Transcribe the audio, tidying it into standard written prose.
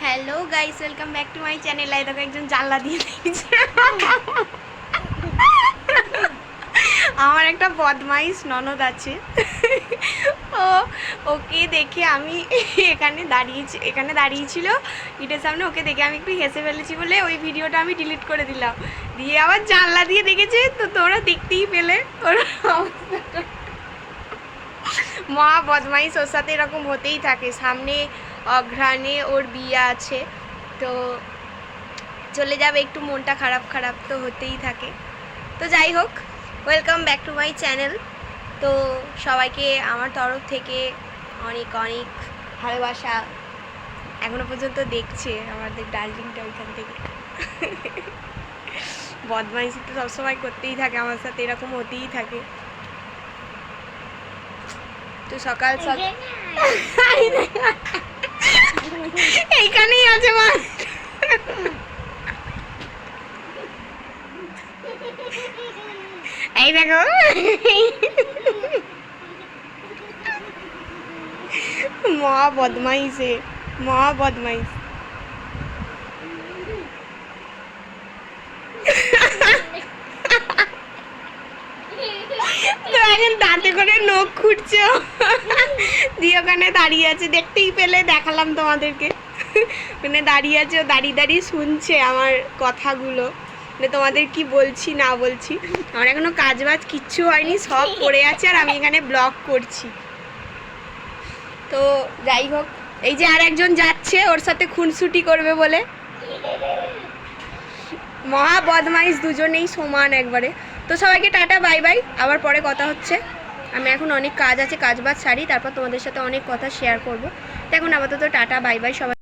Hello guys, welcome back to my channel. এই দেখো একজন জানলা দিয়ে দিয়েছে। আমার একটা বদমাইশ ননদ আছে। ও ওকে দেখে আমি এখানে দাঁড়িয়েছিল ইটের সামনে। ওকে দেখে আমি একটু হেসে ফেলেছি বলে ওই ভিডিওটা আমি ডিলিট করে দিলাম। দিয়ে আবার জানলা দিয়ে দেখেছে, তো তোমরা দেখতেই পেলে ওর অবস্থাটা। মহা বদমাইশ, ওর সাথে এরকম হতেই থাকে। সামনে অঘ্রাণে ওর বিয়ে আছে, তো চলে যাবে, একটু মনটা খারাপ খারাপ তো হতেই থাকে। তো যাই হোক, welcome back to my channel. তো সবাইকে আমার তরফ থেকে অনেক অনেক ভালোবাসা। এখনো পর্যন্ত দেখছে আমাদের ডার্লিংটা ওইখান থেকে। বদমাইশি তো সবসময় করতেই থাকে, আমার সাথে এরকম হতেই থাকে। তো সকাল সকাল এইখানেই আছে মা। এই দেখো, মহা বদমাইশে, মহা বদমাইশ। তো এখন দাঁতে করে নখ খুঁটছে, দিয়ে ওখানে দাঁড়িয়ে আছে। দেখতেই পেলে, দেখালাম তোমাদেরকে। ওখানে দাঁড়িয়ে আছে, ও দাঁড়িয়ে দাঁড়িয়ে শুনছে আমার কথাগুলো, মানে তোমাদের কি বলছি না বলছি। আমার এখনো কাজ বাজ কিচ্ছু হয়নি, সব পড়ে আছে, আর আমি এখানে ব্লগ করছি। তো যাই হোক, এই যে আর একজন যাচ্ছে ওর সাথে খুনসুটি করবে বলে। মহা বদমাইশ, দুজনেই সমান একবারে। তো সবাইকে টাটা, বাই বাই, আবার পরে কথা হচ্ছে। আমি এখন অনেক কাজ আছে, কাজ বাজ সারি, তারপর তোমাদের সাথে অনেক কথা শেয়ার করবো। তো এখন আপাতত টাটা, বাই বাই সবাই।